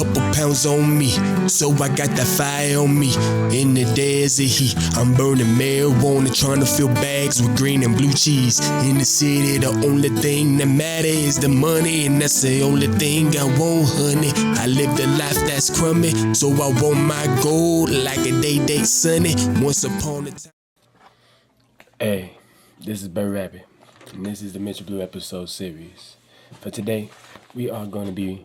couple pounds on me, so I got that fire on me. In the desert heat, I'm burning marijuana, trying to fill bags with green and blue cheese. In the city, the only thing that matters is the money, and that's the only thing I want, honey. I live the life that's crummy, so I want my gold like a day sunny. Once upon a time. Hey, this is Bird Rabbit, and this is the Metro Blue episode series. For today, we are going to be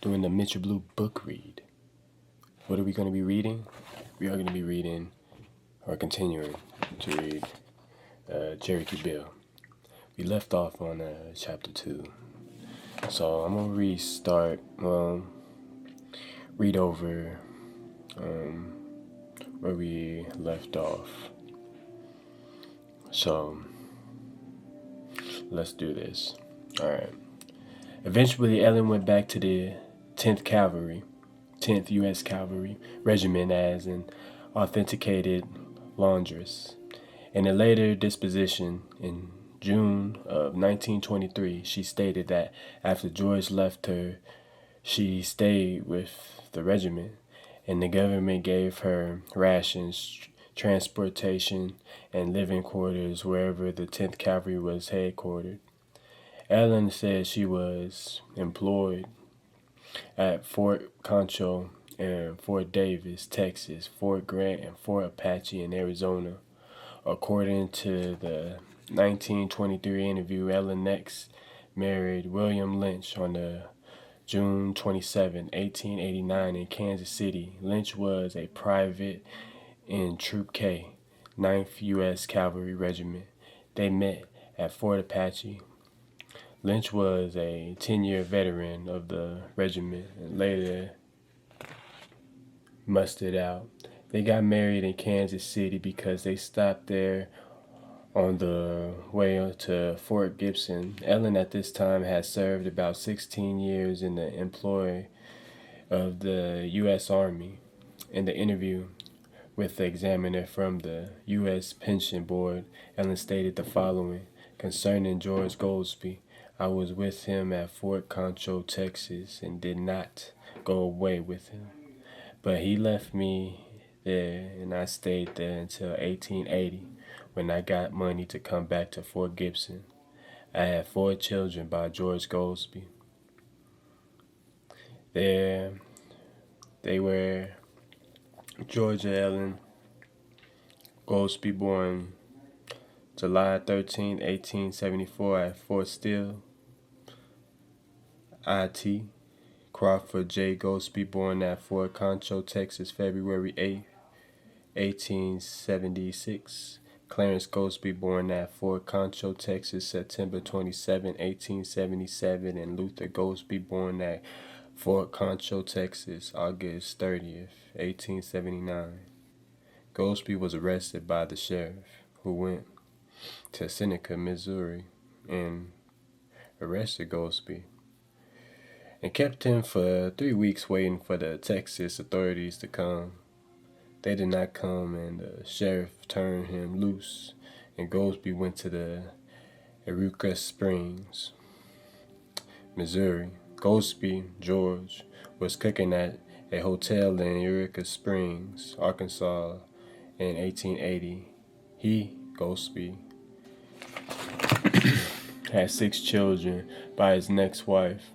doing the Metro Blue book read. What are we going to be reading? We are going to be reading, or continuing to read, Cherokee Bill. We left off on chapter 2. So I'm going to read over where we left off. So, let's do this. Alright. Eventually, Ellen went back to the 10th U.S. Cavalry Regiment as an authenticated laundress. In a later disposition in June of 1923, she stated that after George left her, she stayed with the regiment, and the government gave her rations, transportation, and living quarters wherever the 10th Cavalry was headquartered. Ellen said she was employed at Fort Concho and Fort Davis, Texas, Fort Grant, and Fort Apache in Arizona. According to the 1923 interview, Ellen next married William Lynch on June 27, 1889 in Kansas City. Lynch was a private in Troop K, 9th U.S. Cavalry Regiment. They met at Fort Apache. Lynch was a 10-year veteran of the regiment and later mustered out. They got married in Kansas City because they stopped there on the way to Fort Gibson. Ellen at this time had served about 16 years in the employ of the U.S. Army. In the interview with the examiner from the U.S. Pension Board, Ellen stated the following concerning George Goldsby. I was with him at Fort Concho, Texas, and did not go away with him. But he left me there, and I stayed there until 1880, when I got money to come back to Fort Gibson. I had 4 children by George Goldsby. There they were Georgia Ellen Goldsby, born July 13, 1874 at Fort Steele, IT. Crawford J. Goldsby, born at Fort Concho, Texas, February 8, 1876. Clarence Goldsby, born at Fort Concho, Texas, September 27, 1877. And Luther Goldsby, born at Fort Concho, Texas, August 30th, 1879. Goldsby was arrested by the sheriff, who went to Seneca, Missouri, and arrested Goldsby and kept him for 3 weeks waiting for the Texas authorities to come. They did not come, and the sheriff turned him loose, and Goldsby went to the Eureka Springs, Missouri. Goldsby, George, was cooking at a hotel in Eureka Springs, Arkansas in 1880. He, Goldsby, had 6 children by his next wife.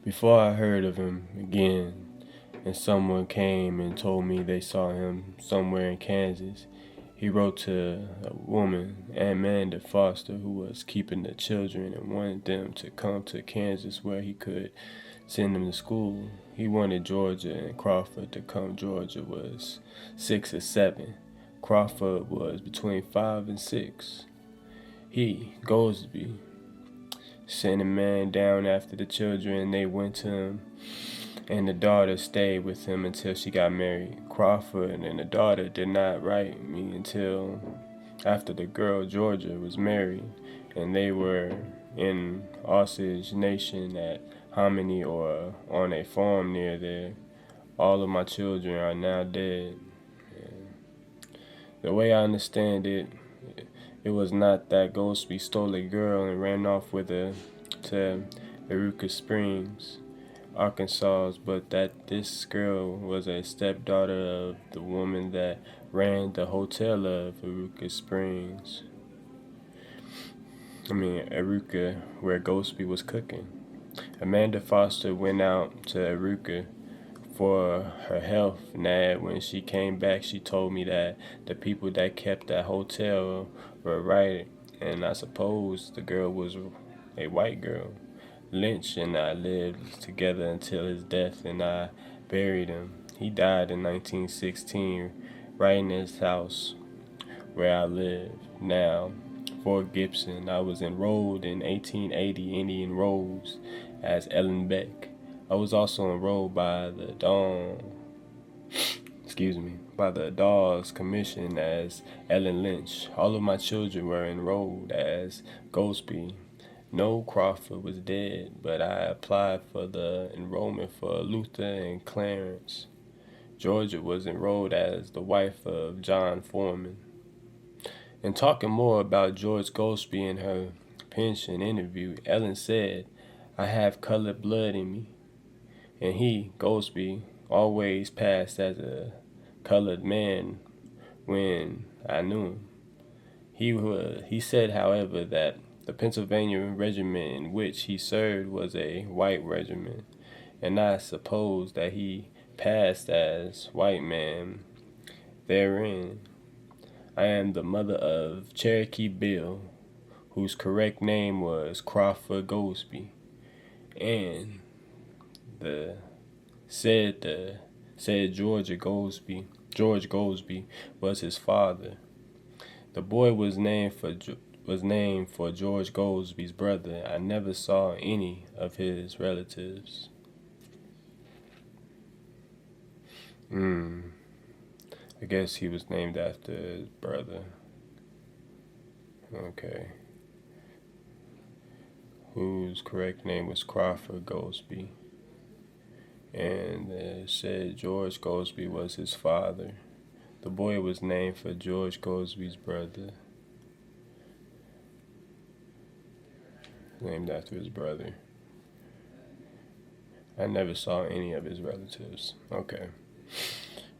Before I heard of him again, and someone came and told me they saw him somewhere in Kansas, he wrote to a woman, Amanda Foster, who was keeping the children and wanted them to come to Kansas where he could send them to school. He wanted Georgia and Crawford to come. Georgia was 6 or 7. Crawford was between 5 and 6. He, Goldsby, sent a man down after the children. They went to him, and the daughter stayed with him until she got married. Crawford and the daughter did not write me until after the girl, Georgia, was married, and they were in Osage Nation at Hominy or on a farm near there. All of my children are now dead. The way I understand it, it was not that Goldsby stole a girl and ran off with her to Eureka Springs, Arkansas, but that this girl was a stepdaughter of the woman that ran the hotel of Eureka Springs. Eureka, where Goldsby was cooking. Amanda Foster went out to Eureka for her health, and when she came back, she told me that the people that kept that hotel were right, and I suppose the girl was a white girl. Lynch and I lived together until his death, and I buried him. He died in 1916, right in his house where I live now, Fort Gibson. I was enrolled in 1880 Indian Rose as Ellen Beck. I was also enrolled by the Dawes Commission as Ellen Lynch. All of my children were enrolled as Goldsby. No, Crawford was dead, but I applied for the enrollment for Luther and Clarence. Georgia was enrolled as the wife of John Foreman. In talking more about George Goldsby in her pension interview, Ellen said, "I have colored blood in me." And he, Goldsby, always passed as a colored man when I knew him. He said, however, that the Pennsylvania regiment in which he served was a white regiment, and I suppose that he passed as white man therein. I am the mother of Cherokee Bill, whose correct name was Crawford Goldsby, and said George Goldsby was his father. The boy was named for George Goldsby's brother. I never saw any of his relatives. I guess he was named after his brother. Okay. Whose correct name was Crawford Goldsby. And it said George Goldsby was his father. The boy was named for George Goldsby's brother. Named after his brother. I never saw any of his relatives. Okay.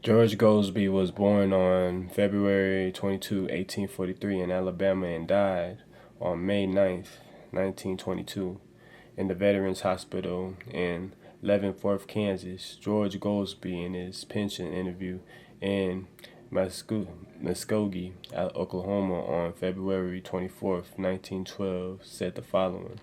George Goldsby was born on February 22, 1843 in Alabama and died on May 9th, 1922 in the Veterans Hospital in Leavenworth, Kansas. George Goldsby, in his pension interview in Muskogee, Oklahoma on February 24th, 1912, said the following: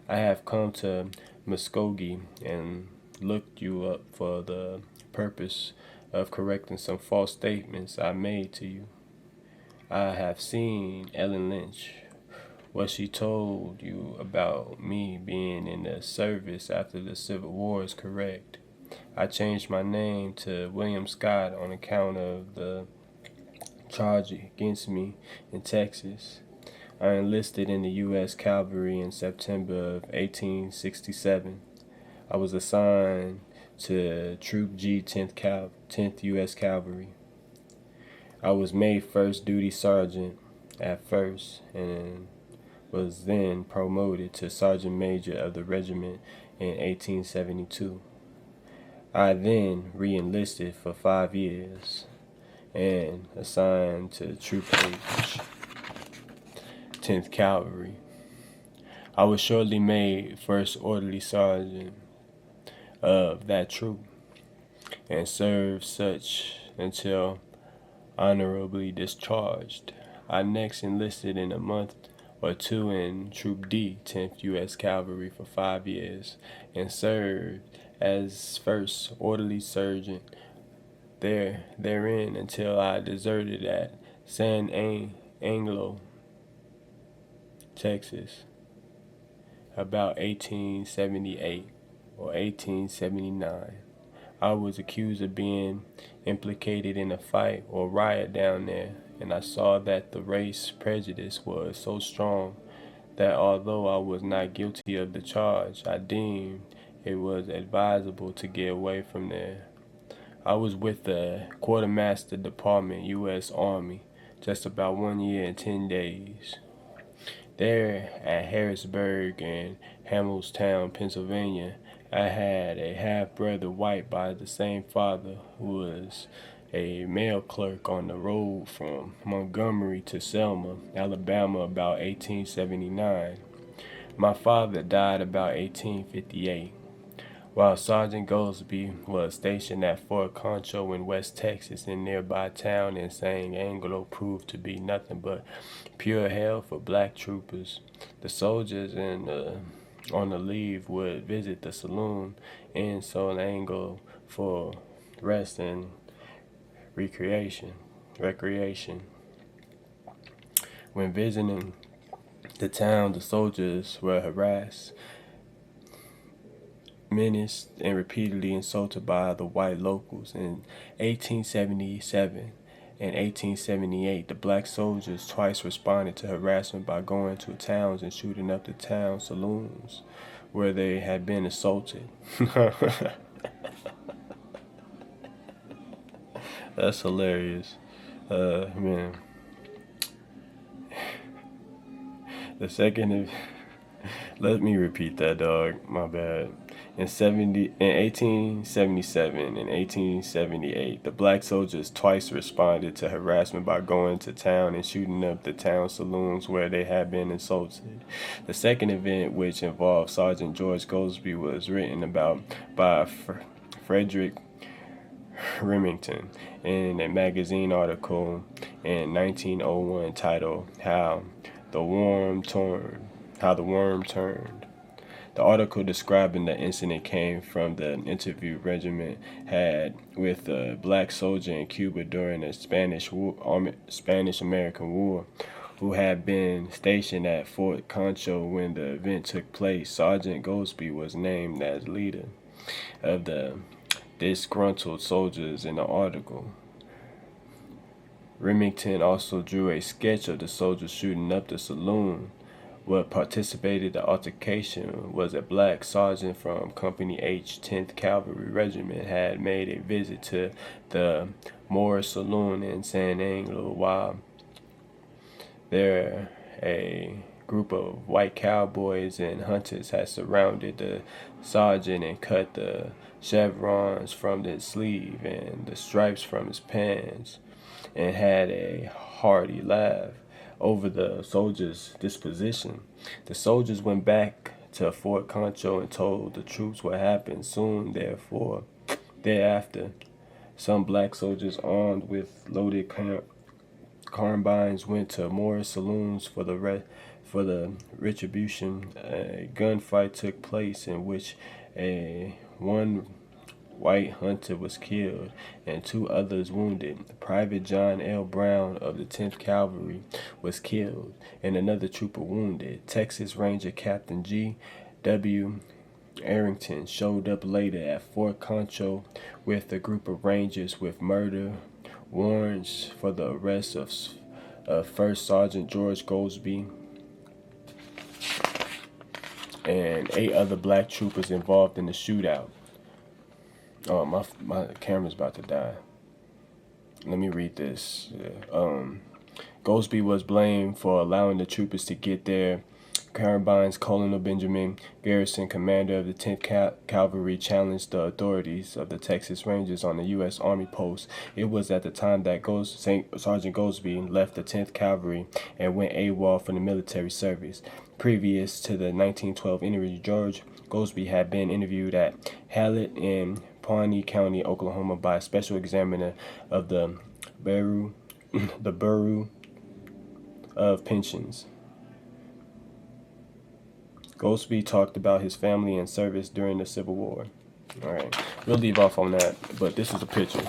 "I have come to Muskogee and looked you up for the purpose of correcting some false statements I made to you. I have seen Ellen Lynch. What she told you about me being in the service after the Civil War is correct. I changed my name to William Scott on account of the charge against me in Texas. I enlisted in the U.S. Cavalry in September of 1867. I was assigned to Troop G 10th U.S. Cavalry. I was made first duty sergeant at first and was then promoted to sergeant major of the regiment in 1872. I then re-enlisted for 5 years and assigned to Troop H 10th Cavalry. I was shortly made first orderly sergeant of that troop and served such until honorably discharged. I next enlisted in a month or two in Troop D, 10th U.S. Cavalry for 5 years and served as first orderly sergeant therein until I deserted at San Angelo, Texas, about 1878 or 1879. I was accused of being implicated in a fight or riot down there, and I saw that the race prejudice was so strong that although I was not guilty of the charge, I deemed it was advisable to get away from there. I was with the Quartermaster Department, U.S. Army, just about 1 year and 10 days. There at Harrisburg and Hamelstown, Pennsylvania, I had a half-brother white by the same father who was a mail clerk on the road from Montgomery to Selma, Alabama about 1879. My father died about 1858. While Sergeant Goldsby was stationed at Fort Concho in West Texas, in nearby town in San Angelo proved to be nothing but pure hell for black troopers. The soldiers on the leave would visit the saloon in San Angelo for rest and recreation. When visiting the town, the soldiers were harassed, menaced, and repeatedly insulted by the white locals. In 1877 and 1878, the black soldiers twice responded to harassment by going to towns and shooting up the town saloons where they had been assaulted. That's hilarious. Man. Let me repeat that, dog. My bad. In 1877 and 1878, the black soldiers twice responded to harassment by going to town and shooting up the town saloons where they had been insulted. The second event, which involved Sergeant George Goldsby, was written about by Frederick Remington in a magazine article in 1901 titled How the Worm Turned. The article describing the incident came from the interview regiment had with a black soldier in Cuba during the Spanish-American War, who had been stationed at Fort Concho when the event took place. Sergeant Goldsby was named as leader of the disgruntled soldiers in the article. Remington also drew a sketch of the soldiers shooting up the saloon. What participated in the altercation was a black sergeant from Company H, 10th Cavalry Regiment, had made a visit to the Morris Saloon in San Angelo while there a group of white cowboys and hunters had surrounded the sergeant and cut the chevrons from his sleeve and the stripes from his pants and had a hearty laugh over the soldiers' disposition. The soldiers went back to Fort Concho and told the troops what happened. Soon thereafter, some black soldiers armed with loaded carbines went to Morris saloons for the retribution. A gunfight took place in which one white hunter was killed and 2 others wounded. Private John L. Brown of the 10th Cavalry was killed and another trooper wounded. Texas Ranger Captain G. W. Arrington showed up later at Fort Concho with a group of rangers with murder warrants for the arrest of First Sergeant George Goldsby and 8 other black troopers involved in the shootout. Oh, my camera's about to die. Let me read this. Goldsby was blamed for allowing the troopers to get their carbines. Colonel Benjamin Garrison, commander of the 10th Cavalry, challenged the authorities of the Texas Rangers on the U.S. Army post. It was at the time that Sergeant Goldsby left the 10th Cavalry and went AWOL from the military service. Previous to the 1912 interview, George Goldsby had been interviewed at Hallett in Pawnee County, Oklahoma, by a special examiner of the Bureau of Pensions. Goldsby talked about his family and service during the Civil War. Alright, we'll leave off on that, but this is a picture.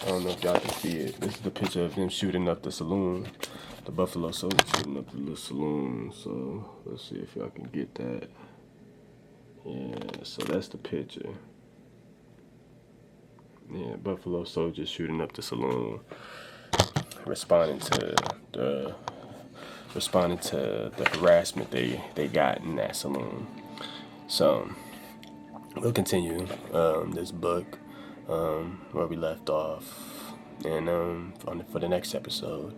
I don't know if y'all can see it. This is the picture of them shooting up the saloon. The Buffalo Soldiers shooting up the little saloon. So, let's see if y'all can get that. Yeah, so that's the picture. Yeah, Buffalo Soldiers shooting up the saloon, responding to the harassment they got in that saloon. So we'll continue this book where we left off, and for the next episode.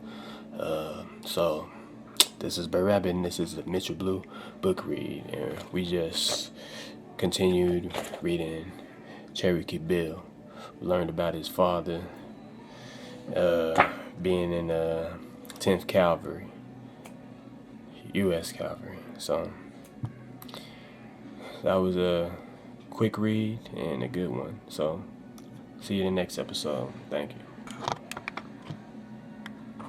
So This is Barabbin, and this is the Mitchell Blue book read. And we just continued reading Cherokee Bill. We learned about his father being in the 10th Cavalry, U.S. Cavalry. So that was a quick read and a good one. So see you in the next episode. Thank you.